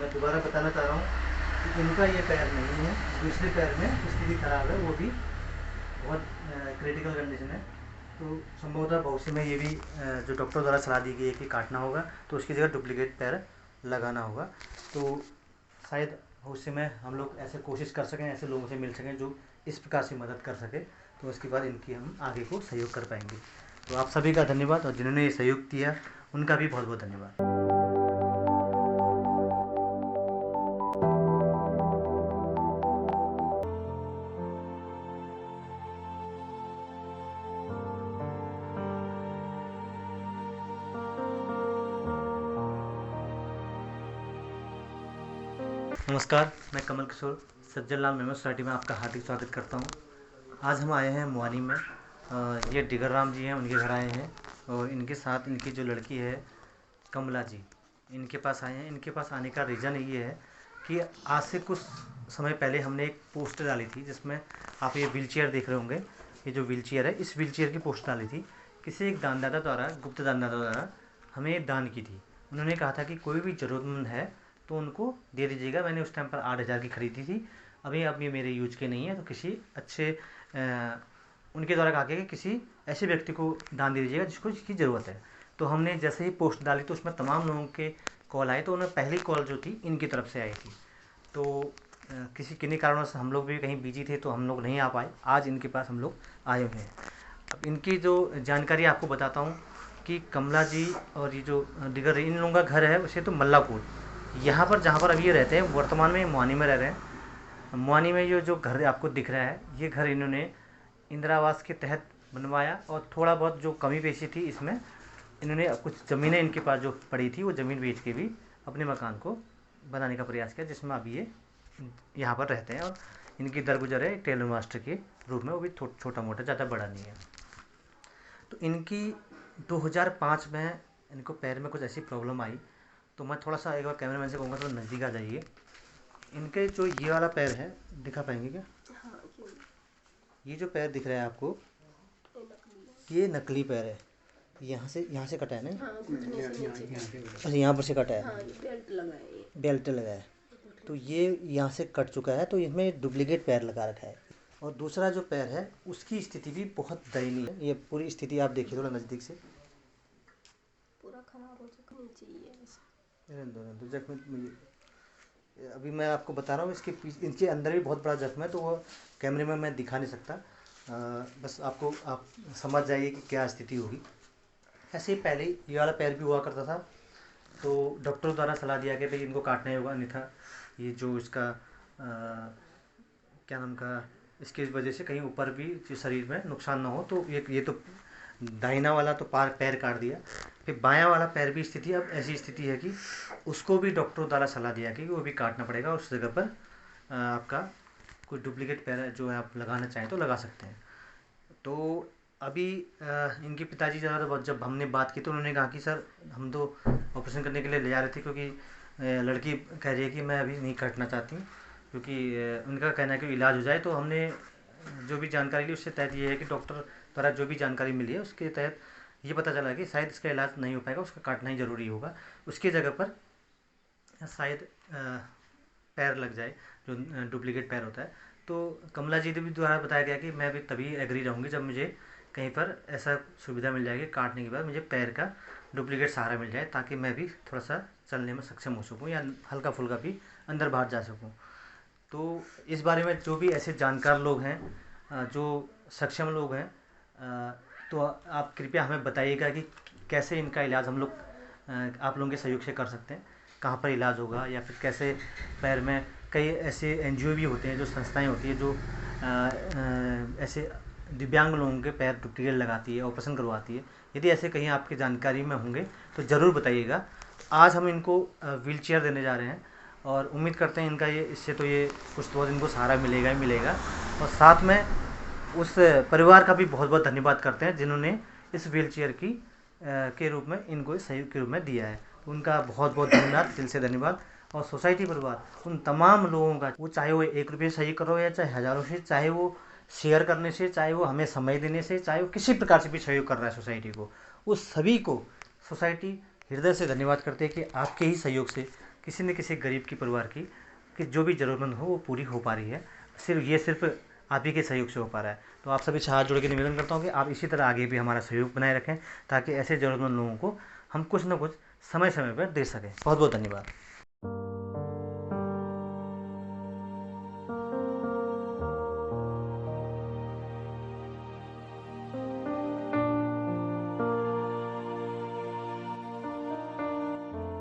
मैं दोबारा बताना चाह रहा हूँ कि इनका ये पैर नहीं है, दूसरे पैर में स्थिति खराब है, वो भी बहुत क्रिटिकल कंडीशन है। तो संभवतः भविष्य में ये भी जो डॉक्टर द्वारा सलाह दी गई है कि काटना होगा, तो उसकी जगह डुप्लीकेट पैर लगाना होगा। तो शायद भविष्य में हम लोग ऐसे कोशिश कर सकें, ऐसे लोगों से मिल सकें जो इस प्रकार से मदद कर सके, तो उसके बाद इनकी हम आगे को सहयोग कर पाएंगे। तो आप सभी का धन्यवाद, और जिन्होंने ये सहयोग किया उनका भी बहुत बहुत धन्यवाद। नमस्कार, मैं कमल किशोर सज्जन लाल मेमो सोसाइटी में आपका हार्दिक स्वागत करता हूं। आज हम आए हैं मुआनी में। ये डिगर राम जी हैं, उनके घर आए हैं, और इनके साथ इनकी जो लड़की है कमला जी, इनके पास आए हैं। इनके पास आने का रीज़न ये है कि आज से कुछ समय पहले हमने एक पोस्ट डाली थी, जिसमें आप ये व्हीलचेयर देख रहे होंगे। ये जो व्हीलचेयर है, इस व्हीलचेयर की पोस्ट डाली थी। किसी एक दानदाता द्वारा, गुप्त दानदाता द्वारा हमें दान की थी। उन्होंने कहा था कि कोई भी ज़रूरतमंद है तो उनको दे दीजिएगा। मैंने उस टाइम पर 8,000 की खरीदी थी। अभी अब ये मेरे यूज के नहीं है, तो किसी अच्छे उनके द्वारा कहा गया कि किसी ऐसे व्यक्ति को दान दे दीजिएगा जिसको इसकी ज़रूरत है। तो हमने जैसे ही पोस्ट डाली तो उसमें तमाम लोगों के कॉल आए। तो उन्हें पहली कॉल जो थी इनकी तरफ से आई थी। तो किन्हीं कारणों से हम लोग भी कहीं बिजी थे, तो हम लोग नहीं आ पाए। आज इनके पास हम लोग आए हुए हैं। अब इनकी जो जानकारी आपको बताता हूँ कि कमला जी और ये जो डिगर, इन लोगों का घर है उसे तो मल्लापुर, यहाँ पर जहाँ पर अभी ये रहते हैं, वर्तमान में मुआनी में रह रहे हैं। मुआनी में ये जो घर आपको दिख रहा है, ये घर इन्होंने इंदिरा आवास के तहत बनवाया, और थोड़ा बहुत जो कमी पेशी थी इसमें इन्होंने कुछ ज़मीनें इनके पास जो पड़ी थी वो ज़मीन बेच के भी अपने मकान को बनाने का प्रयास किया, जिसमें अभी ये यहाँ पर रहते हैं। और इनकी दरगुजर है टेलर मास्टर के रूप में, वो भी छोटा मोटा, ज़्यादा बड़ा नहीं है। तो इनकी 2005 में इनको पैर में कुछ ऐसी प्रॉब्लम आई। तो मैं थोड़ा सा एक बार कैमरामैन से कहूँगा थोड़ा नज़दीक आ जाइए। इनके जो ये वाला पैर है, दिखा पाएंगे क्या? हाँ, ये जो पैर दिख रहा है आपको, ये नकली पैर है। यहाँ से कटा है ना? हाँ, अच्छा, यहाँ पर से कटा है। हाँ, बेल्ट लगा है। बेल्ट लगा है। तो ये यहाँ से कट चुका है, तो इसमें डुप्लीकेट पैर लगा रखा है। और दूसरा जो पैर है उसकी स्थिति भी बहुत दयनीय है। ये पूरी स्थिति आप देखिए थोड़ा नज़दीक से। पूरा खराब हो चुका चाहिए। दो जख्म अभी मैं आपको बता रहा हूँ। इसके इनके अंदर भी बहुत बड़ा जख्म है, तो वो कैमरे में मैं दिखा नहीं सकता। बस आपको आप समझ जाइए कि क्या स्थिति होगी। ऐसे ही पहले ये वाला पैर भी हुआ करता था, तो डॉक्टर द्वारा सलाह दिया गया भाई इनको काटना ही होगा, अन्यथा ये जो इसका क्या नाम का, इसकी वजह से कहीं ऊपर भी शरीर में नुकसान ना हो। तो ये तो दाहिना वाला तो पैर काट दिया। फिर बायां वाला पैर भी स्थिति अब ऐसी स्थिति है कि उसको भी डॉक्टर द्वारा सलाह दिया कि वो भी काटना पड़ेगा। उस जगह पर आपका कोई डुप्लीकेट पैर जो है आप लगाना चाहें तो लगा सकते हैं। तो अभी इनके पिताजी जब हमने बात की तो उन्होंने कहा कि सर हम तो ऑपरेशन करने के लिए ले जा रहे थे, क्योंकि लड़की कह रही है कि मैं अभी नहीं काटना चाहती, क्योंकि उनका कहना है कि इलाज हो जाए। तो हमने जो भी जानकारी ली उससे तहत ये है कि डॉक्टर द्वारा जो भी जानकारी मिली है उसके तहत ये पता चला कि शायद इसका इलाज नहीं हो पाएगा, उसका काटना ही ज़रूरी होगा। उसकी जगह पर शायद पैर लग जाए, जो डुप्लीकेट पैर होता है। तो कमला जी भी द्वारा बताया गया कि मैं भी तभी एग्री रहूँगी जब मुझे कहीं पर ऐसा सुविधा मिल जाएगी, काटने के बाद मुझे पैर का डुप्लीकेट सहारा मिल जाए, ताकि मैं भी थोड़ा सा चलने में सक्षम हो सकूँ, या हल्का फुल्का भी अंदर बाहर जा सकूँ। तो इस बारे में जो भी ऐसे जानकार लोग हैं, जो सक्षम लोग हैं, तो आप कृपया हमें बताइएगा कि कैसे इनका इलाज हम लोग आप लोगों के सहयोग से कर सकते हैं, कहाँ पर इलाज होगा, या फिर कैसे पैर में कई ऐसे एनजीओ भी होते हैं, जो संस्थाएं होती है जो ऐसे दिव्यांग लोगों के पैर डुप्लीकेट लगाती है, ऑपरेशन करवाती है। यदि ऐसे कहीं आपकी जानकारी में होंगे तो ज़रूर बताइएगा। आज हम इनको व्हीलचेयर देने जा रहे हैं, और उम्मीद करते हैं इनका इससे तो ये कुछ तो इनको सहारा मिलेगा ही मिलेगा। और साथ में उस परिवार का भी बहुत बहुत धन्यवाद करते हैं जिन्होंने इस व्हीलचेयर की के रूप में इनको सहयोग के रूप में दिया है। उनका बहुत बहुत धन्यवाद, दिल से धन्यवाद। और सोसाइटी परिवार उन तमाम लोगों का, वो चाहे वो 1 रुपये सहयोग करो या चाहे हज़ारों से, चाहे वो शेयर करने से, चाहे वो हमें समय देने से, चाहे वो किसी प्रकार से भी सहयोग कर रहा है सोसाइटी को, उस सभी को सोसाइटी हृदय से धन्यवाद करते हैं कि आपके ही सहयोग से किसी न किसी गरीब की परिवार की कि जो भी ज़रूरतमंद हो वो पूरी हो पा रही है। सिर्फ आप ही के सहयोग से हो पा रहा है। तो आप सभी से हाथ जोड़ के निवेदन करता हूँ कि आप इसी तरह आगे भी हमारा सहयोग बनाए रखें, ताकि ऐसे ज़रूरतमंद लोगों को हम कुछ न कुछ समय समय पर दे सकें। बहुत बहुत धन्यवाद।